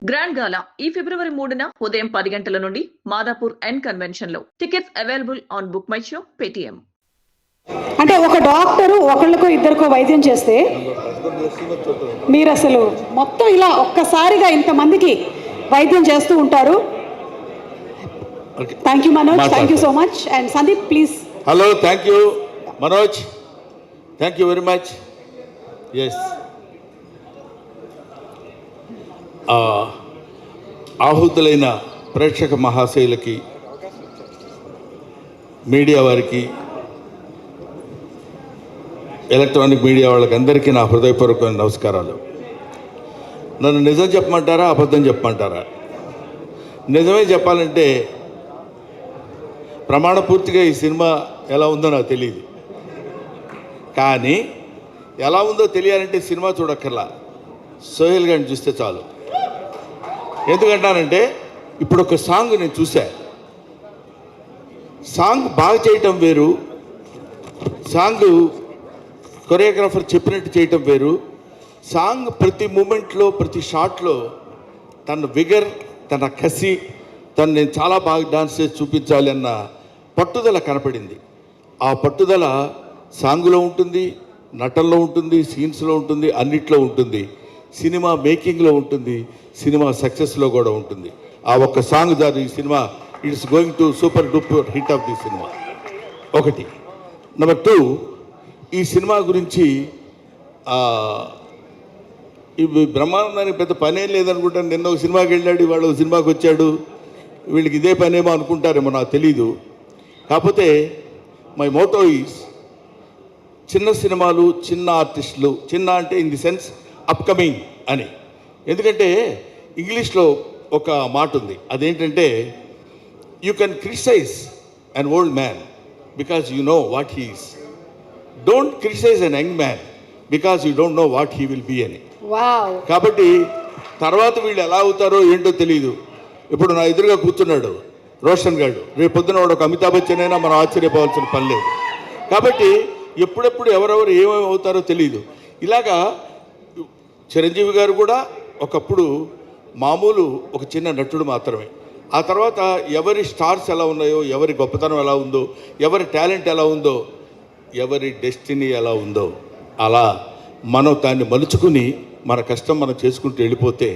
Grand గాలా ఈ ఫిబ్రవరి 3న ఉదయం 10 గంటల నుండి మాదాపూర్ అండ్ కన్వెన్షన్ లో. Tickets available on book my show Paytm. అంటే ఒక డాక్టరు ఒకళ్ళకో ఇద్దరికో వైద్యం చేస్తే మీరు అసలు మొత్తం ఇలా ఒక్కసారిగా ఇంతమందికి వైద్యం చేస్తూ ఉంటారు. Thank you Manoj, thank you so much. And Sandeep please. Hello, thank you Manoj, thank you very much. Yes, ఆహుతులైన ప్రేక్షక మహాశయులకి, మీడియా వారికి, ఎలక్ట్రానిక్ మీడియా వాళ్ళకి అందరికీ నా హృదయపూర్వకమైన నమస్కారాలు. నన్ను నిజం చెప్పమంటారా, అబద్ధం చెప్పమంటారా? నిజమే చెప్పాలంటే ప్రమాణపూర్తిగా ఈ సినిమా ఎలా ఉందో నాకు తెలియదు, కానీ ఎలా ఉందో తెలియాలంటే సినిమా చూడక్కర్లా, సోహెల్ గారిని చూస్తే చాలు. ఎందుకంటానంటే ఇప్పుడు ఒక సాంగ్ నేను చూసా, సాంగ్ బాగా చేయటం వేరు, సాంగ్ కొరియోగ్రాఫర్ చెప్పినట్టు చేయటం వేరు. సాంగ్ ప్రతి మూమెంట్లో, ప్రతి షాట్లో తన విగర్, తన కసి, తను నేను చాలా బాగా డాన్స్ చేసి చూపించాలి అన్న పట్టుదల కనపడింది. ఆ పట్టుదల సాంగ్లో ఉంటుంది, నటనలో ఉంటుంది, సీన్స్లో ఉంటుంది, అన్నిట్లో ఉంటుంది, సినిమా మేకింగ్లో ఉంటుంది, సినిమా సక్సెస్లో కూడా ఉంటుంది. ఆ ఒక్క సాంగ్ దాని ఈ cinema it's going to super duper hit of the cinema. ఒకటి. నెంబర్ 2, ఈ సినిమా గురించి ఇవి బ్రహ్మానందానికి పెద్ద పనేం లేదనుకుంటాను. నిన్న ఒక సినిమాకి వెళ్ళాడు, ఇవాళ ఒక సినిమాకి వచ్చాడు, వీళ్ళకి ఇదే పనేమో అనుకుంటారేమో, నాకు తెలీదు. కాకపోతే మై మోటో ఈజ్ చిన్న సినిమాలు, చిన్న ఆర్టిస్టులు, చిన్న అంటే ఇన్ ది సెన్స్ అప్కమింగ్ అని. ఎందుకంటే ఇంగ్లీష్లో ఒక మాట ఉంది, అదేంటంటే you can criticize an old man because you know what he is. Don't criticize an young man because you don't know what he will be అని. కాబట్టి తర్వాత వీళ్ళు ఎలా అవుతారో ఏంటో తెలియదు. ఇప్పుడు నా ఎదురుగా కూర్చున్నాడు రోషన్ గారు, రేపు పొద్దున వాడు ఒక అమితాబ్ బచ్చన్ అయినా మనం ఆశ్చర్యపోవాల్సిన పని లేదు. కాబట్టి ఎప్పుడెప్పుడు ఎవరెవరు ఏమేమి అవుతారో తెలియదు. ఇలాగా చిరంజీవి గారు కూడా ఒకప్పుడు మామూలు ఒక చిన్న నటుడు మాత్రమే. ఆ తర్వాత ఎవరి స్టార్స్ ఎలా ఉన్నాయో, ఎవరి గొప్పతనం ఎలా ఉందో, ఎవరి టాలెంట్ ఎలా ఉందో, ఎవరి డెస్టినీ ఎలా ఉందో, అలా మనం దాన్ని మలుచుకుని మన కష్టం మనం చేసుకుంటూ వెళ్ళిపోతే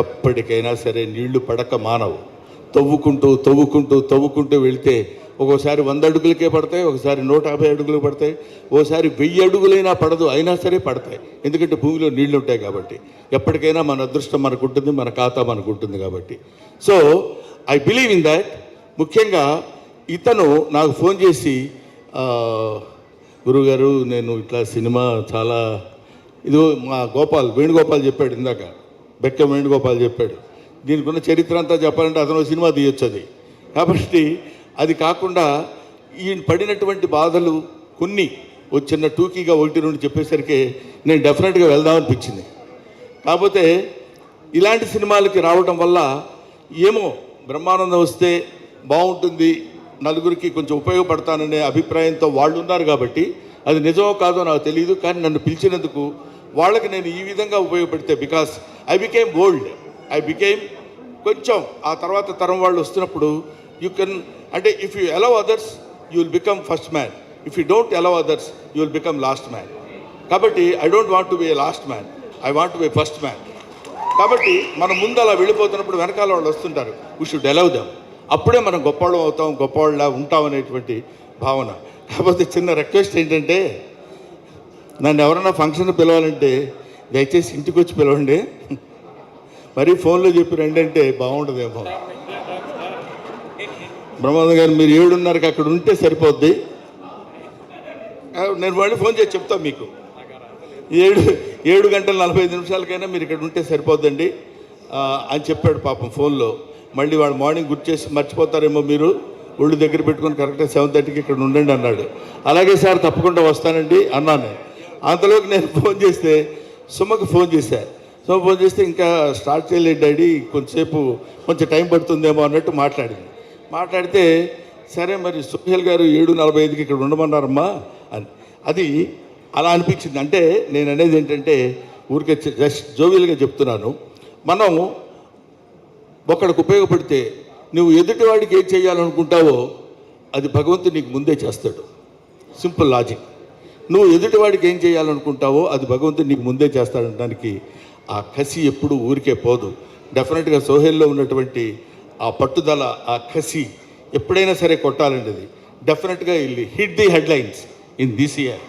ఎప్పటికైనా సరే నీళ్లు పడక మానవు. తవ్వుకుంటూ తవ్వుకుంటూ తవ్వుకుంటూ వెళితే ఒక్కోసారి 100 అడుగులకే పడతాయి, ఒకసారి 150 అడుగులు పడతాయి, ఓసారి 1000 అడుగులైనా పడదు, అయినా సరే పడతాయి. ఎందుకంటే భూమిలో నీళ్లు ఉంటాయి కాబట్టి. ఎప్పటికైనా మన అదృష్టం మనకు ఉంటుంది, మన ఖాతా మనకు ఉంటుంది కాబట్టి. So I believe in that. ముఖ్యంగా ఇతను నాకు ఫోన్ చేసి, గురుగారు నేను ఇట్లా సినిమా చాలా ఇది మా వేణుగోపాల్ చెప్పాడు ఇందాక, బెక్క వేణుగోపాల్ చెప్పాడు, దీనికి ఉన్న చరిత్ర అంతా చెప్పాలంటే అతను సినిమా తీయొచ్చు అది. కాబట్టి అది కాకుండా ఈయన పడినటువంటి బాధలు కొన్ని చిన్న టూకీగా 1-2 చెప్పేసరికి నేను డెఫినెట్గా వెళ్దామనిపించింది. కాకపోతే ఇలాంటి సినిమాలకి రావడం వల్ల ఏమో బ్రహ్మానందం వస్తే బాగుంటుంది, నలుగురికి కొంచెం ఉపయోగపడతాననే అభిప్రాయంతో వాళ్ళు ఉన్నారు. కాబట్టి అది నిజమో కాదో నాకు తెలియదు, కానీ నన్ను పిలిచినందుకు వాళ్ళకి నేను ఈ విధంగా ఉపయోగపడితే, because I became old, I became కొంచెం ఆ తర్వాత తరం వాళ్ళు వస్తున్నప్పుడు యూ కెన్, అంటే if you allow others you will become first man, if you don't allow others you will become last man. కాబట్టి I don't want to be a last man, I want to be first man. కాబట్టి మనం ముందు అలా వెళ్ళిపోతున్నప్పుడు వెనకాల వాళ్ళు వస్తుంటారు, we should allow them. అప్పుడే మనం గొప్పవాళ్ళం అవుతాం, గొప్పవాళ్ళ ఉంటాం అనేటువంటి భావన. కాకపోతే చిన్న రిక్వెస్ట్ ఏంటంటే, నన్ను ఎవరైనా ఫంక్షన్ పిలవాలంటే దయచేసి ఇంటికి వచ్చి పిలవండి, మరీ ఫోన్లో చెప్పి రండి అంటే బాగుండదేమో. బ్రహ్మానంద గారు మీరు 7:30కి అక్కడ ఉంటే సరిపోద్ది, నేను మళ్ళీ ఫోన్ చేసి చెప్తాను మీకు. 7 గంటల 45 నిమిషాలకైనా మీరు ఇక్కడ ఉంటే సరిపోద్దండి అని చెప్పాడు పాపం ఫోన్లో. మళ్ళీ వాడు మార్నింగ్ గుర్తు చేసి మర్చిపోతారేమో, మీరు ఒళ్ళు దగ్గర పెట్టుకొని కరెక్ట్గా 7:30కి ఇక్కడ ఉండండి అన్నాడు. అలాగే సార్ తప్పకుండా వస్తానండి అన్నాను. అంతలోకి నేను ఫోన్ చేస్తే సుమకు ఫోన్ చేశాను. సుమ ఫోన్ చేస్తే ఇంకా స్టార్ట్ చేయలేదు డాడీ, కొంచెం టైం పడుతుందేమో అన్నట్టు మాట్లాడితే సరే మరి సోహెల్ గారు 7:45కి ఇక్కడ ఉండమన్నారమ్మా అని. అది అలా అనిపించింది. అంటే నేను అనేది ఏంటంటే ఊరికే జస్ట్ జోవియల్గా చెప్తున్నాను. మనం ఒకడికి ఉపయోగపడితే నువ్వు ఎదుటివాడికి ఏం చేయాలనుకుంటావో అది భగవంతుడు నీకు ముందే చేస్తాడు. Simple logic. నువ్వు ఎదుటివాడికి ఏం చేయాలనుకుంటావో అది భగవంతుడు నీకు ముందే చేస్తాడనడానికి ఆ కసి ఎప్పుడూ ఊరికే పోదు. డెఫినెట్గా సోహెల్లో ఉన్నటువంటి ఆ పట్టుదల, ఆ కసి ఎప్పుడైనా సరే కొట్టాలండి. అది డెఫినెట్గా ఇల్లు hit the headlines in this year.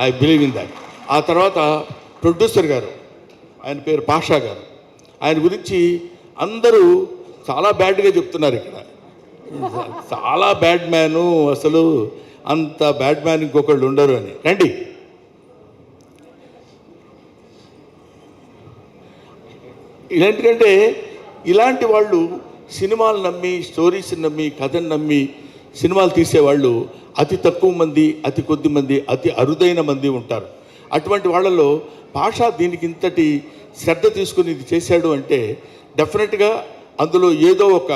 I believe in that. ఆ తర్వాత ప్రొడ్యూసర్ గారు, ఆయన పేరు పాషా గారు, ఆయన గురించి అందరూ చాలా బ్యాడ్గా చెప్తున్నారు ఇక్కడ. చాలా బ్యాడ్ మ్యాను, అసలు అంత బ్యాడ్ మ్యాన్ ఇంకొకళ్ళు ఉండరు అని. రండి, ఎందుకంటే ఇలాంటి వాళ్ళు సినిమాలు నమ్మి, స్టోరీస్ని నమ్మి, కథను నమ్మి సినిమాలు తీసేవాళ్ళు అతి తక్కువ మంది, అతి కొద్ది మంది, అతి అరుదైన మంది ఉంటారు. అటువంటి వాళ్ళలో పాషా దీనికి ఇంతటి శ్రద్ధ తీసుకుని ఇది చేశాడు అంటే డెఫినెట్గా అందులో ఏదో ఒక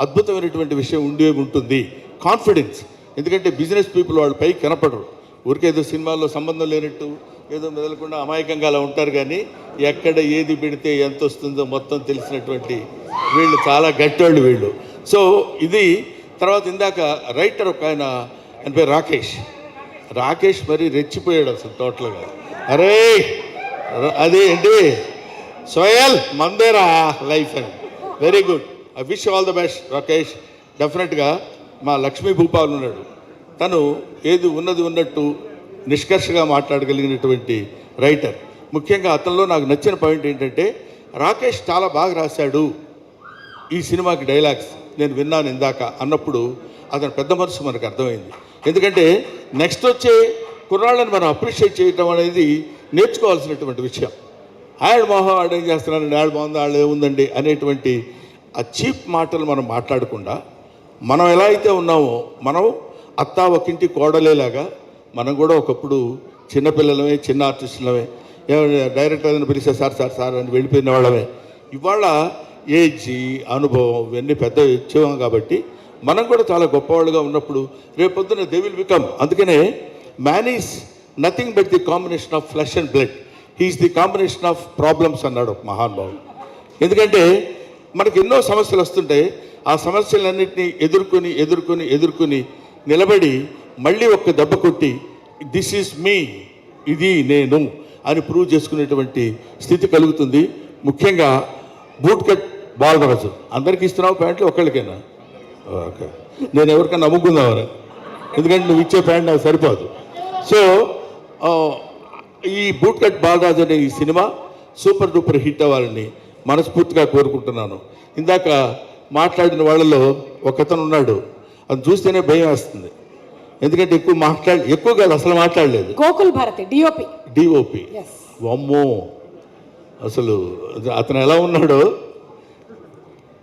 అద్భుతమైనటువంటి విషయం ఉండే ఉంటుంది. కాన్ఫిడెన్స్. ఎందుకంటే బిజినెస్ పీపుల్ వాళ్ళు పైకి కనపడరు, ఊరికేదో సినిమాల్లో సంబంధం లేనట్టు ఏదో మెదలకుండా అమాయకంగా అలా ఉంటారు. కానీ ఎక్కడ ఏది పెడితే ఎంత వస్తుందో మొత్తం తెలిసినటువంటి వీళ్ళు చాలా గట్టోళ్ళు వీళ్ళు. సో ఇది తర్వాత ఇందాక రైటర్ ఒక ఆయన పేరు రాకేష్ మరి రెచ్చిపోయాడు అసలు టోటల్గా. అరే అదే ఏంటి సోయల్ మందేరా లైఫ్ అని. Very good. I wish all the best Rakesh. డెఫినెట్గా మా లక్ష్మీ భూపాల్ ఉన్నాడు, తను ఏది ఉన్నది ఉన్నట్టు నిష్కర్షగా మాట్లాడగలిగినటువంటి రైటర్. ముఖ్యంగా అతనిలో నాకు నచ్చిన పాయింట్ ఏంటంటే రాకేష్ చాలా బాగా రాశాడు ఈ సినిమాకి డైలాగ్స్, నేను విన్నాను ఇందాక అన్నప్పుడు అతని పెద్ద మనసు మనకు అర్థమైంది. ఎందుకంటే నెక్స్ట్ వచ్చే కుర్రాళ్ళని మనం అప్రిషియేట్ చేయటం అనేది నేర్చుకోవాల్సినటువంటి విషయం. ఆయన మొహం ఆడు ఏం చేస్తున్నానండి, ఆడు బాగుంది, ఆడు ఏముందండి అనేటువంటి ఆ చీప్ మాటలు మనం మాట్లాడకుండా మనం ఎలా అయితే ఉన్నామో, మనం అత్తా ఒకింటి కోడలేలాగా మనం కూడా ఒకప్పుడు చిన్నపిల్లలమే, చిన్న ఆర్టిస్టులమే, డైరెక్టర్ అని పిలిస్తే సార్ సార్ సార్ అని వెళ్ళిపోయిన వాళ్ళమే. ఇవాళ ఏజ్, అనుభవం ఇవన్నీ పెద్ద ఇచ్చేవాం కాబట్టి మనం కూడా చాలా గొప్పవాళ్ళుగా ఉన్నప్పుడు రేపొద్దున దే విల్ బికమ్. అందుకనే man is nothing but the combination of flesh and blood, he is the combination of problems అన్నాడు ఒక మహానుభావుడు. ఎందుకంటే మనకు ఎన్నో సమస్యలు వస్తుంటాయి, ఆ సమస్యలన్నింటినీ ఎదుర్కొని నిలబడి మళ్ళీ ఒక్క దెబ్బ కొట్టి దిస్ ఈజ్ మీ, ఇది నేను అని ప్రూవ్ చేసుకునేటువంటి స్థితి కలుగుతుంది. ముఖ్యంగా బూట్ కట్ బాలరాజు అందరికీ ఇస్తున్నావు ప్యాంట్లు, ఒక్కళ్ళకైనా? ఓకే, నేను ఎవరికైనా నమ్ముకుందామని, ఎందుకంటే నువ్వు ఇచ్చే ప్యాంట్ నాకు సరిపోదు. సో ఈ బూట్ కట్ బాలరాజు అనే ఈ సినిమా సూపర్ డూపర్ హిట్ అవ్వాలని మనస్ఫూర్తిగా కోరుకుంటున్నాను. ఇందాక మాట్లాడిన వాళ్ళలో ఒకతను ఉన్నాడు, అది చూస్తేనే భయం వేస్తుంది. ఎందుకంటే ఎక్కువ కాదు అసలు మాట్లాడలేదు. గోకుల్ భారతి డిఓపి. అమ్మో, అసలు అతను ఎలా ఉన్నాడో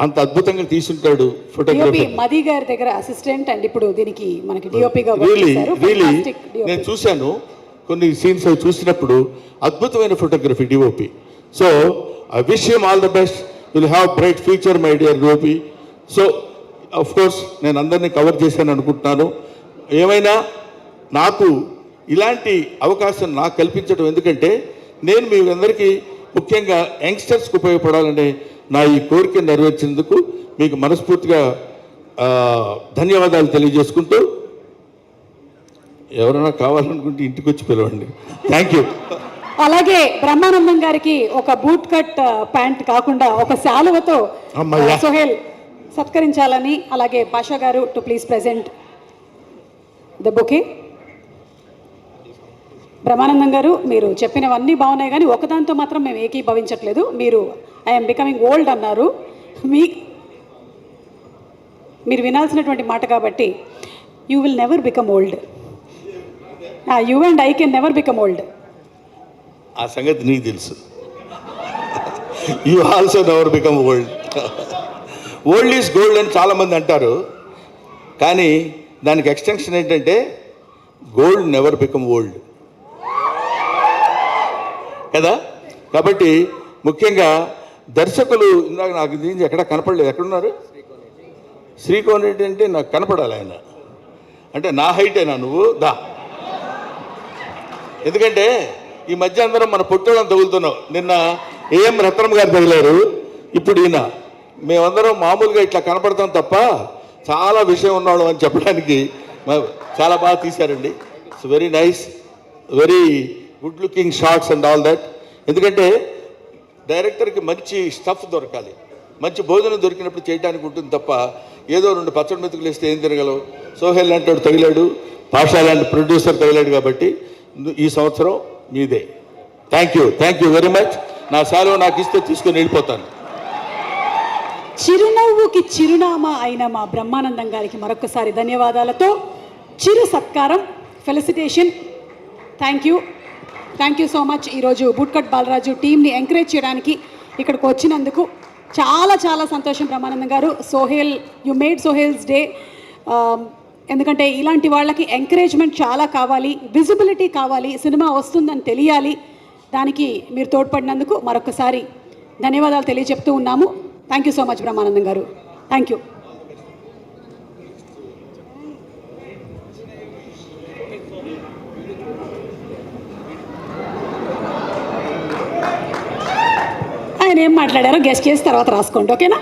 అంత అద్భుతంగా తీసుంటాడు ఫోటోగ్రఫీ. మది గారి దగ్గర అసిస్టెంట్ అండ్ ఇప్పుడు దీనికి మనకి డిఓపిగా నేను చూశాను కొన్ని సీన్స్ అవి చూసినప్పుడు అద్భుతమైన photography DOP. So I wish him all the best, will have bright future my dear DOP. So of course నేను అందరినీ కవర్ చేశాను అనుకుంటున్నాను. ఏమైనా నాకు ఇలాంటి అవకాశం నాకు కల్పించడం, ఎందుకంటే నేను మీ అందరికీ ముఖ్యంగా యంగ్స్టర్స్కి ఉపయోగపడాలనే నా ఈ కోరిక నెరవేర్చినందుకు మీకు మనస్ఫూర్తిగా ధన్యవాదాలు తెలియజేసుకుంటూ, ఎవరైనా కావాలనుకుంటే ఇంటికి వచ్చి పిలవండి. Thank you. అలాగే బ్రహ్మానందం గారికి ఒక బూట్ కట్ ప్యాంట్ కాకుండా ఒక శాలువతో సోహెల్ సత్కరించాలని, అలాగే పాషా గారు to please present the bouquet. Brahmanandam గారు, మీరు చెప్పినవన్నీ బాగున్నాయి కానీ ఒకదాంతో మాత్రం మేము ఏకీభవించట్లేదు. మీరు ఐఎమ్ బికమింగ్ ఓల్డ్ అన్నారు, మీరు వినాల్సినటువంటి మాట కాబట్టి you will never become old. You and I can never become old. ఆ సంగతి నీకు తెలుసు. You also never become old. Old is gold అని చాలామంది అంటారు, కానీ దానికి ఎక్స్టెన్షన్ ఏంటంటే గోల్డ్ నెవర్ బికమ్ ఓల్డ్ కదా. కాబట్టి ముఖ్యంగా దర్శకులు, ఇందాక నాకు దీనికి ఎక్కడ కనపడలేదు, ఎక్కడున్నారు? శ్రీకోన్ రెడ్డి అంటే నాకు కనపడాలి ఆయన, అంటే నా హైటేనా నువ్వు దా. ఎందుకంటే ఈ మధ్య అందరం మన పొట్టోళ్ళని తగులుతున్నావు. నిన్న ఏఎం రత్నం గారు తగిలారు, ఇప్పుడు ఈయన మేమందరం మామూలుగా ఇట్లా కనపడతాం తప్ప చాలా విషయం ఉన్నాడు అని చెప్పడానికి చాలా బాగా తీశారండి. It's very nice, very good looking shorts and all that. ఎందుకంటే డైరెక్టర్కి మంచి స్టఫ్ దొరకాలి, మంచి భోజనం దొరికినప్పుడు చేయడానికి ఉంటుంది తప్ప ఏదో 2 పచ్చడి మెతుకులు వేస్తే ఏం తిరగలవు. సోహెల్ లాంటి వాడు తగిలాడు, పాషా లాంటి ప్రొడ్యూసర్ తగిలాడు కాబట్టి ఈ సంవత్సరం మీదే. Thank you very much. నా సెలవు నాకు ఇస్తే తీసుకొని వెళ్ళిపోతాను. చిరునవ్వుకి చిరునామా అయిన మా బ్రహ్మానందం గారికి మరొకసారి ధన్యవాదాలతో చిరు సత్కారం, felicitation. Thank you so much. ఈరోజు బూట్కట్ బాలరాజు టీంని ఎంకరేజ్ చేయడానికి ఇక్కడికి వచ్చినందుకు చాలా చాలా సంతోషం Brahmanandam garu. Sohel, you made Sohel's day. ఎందుకంటే ఇలాంటి వాళ్ళకి ఎంకరేజ్మెంట్ చాలా కావాలి, విజిబిలిటీ కావాలి, సినిమా వస్తుందని తెలియాలి. దానికి మీరు తోడ్పడినందుకు మరొకసారి ధన్యవాదాలు తెలియజెప్తూ ఉన్నాము. Thank you so much Brahmanandam garu. Thank you. ఆయన ఏం మాట్లాడారో గెస్ట్ చేసి తర్వాత రాసుకోండి, ఓకేనా?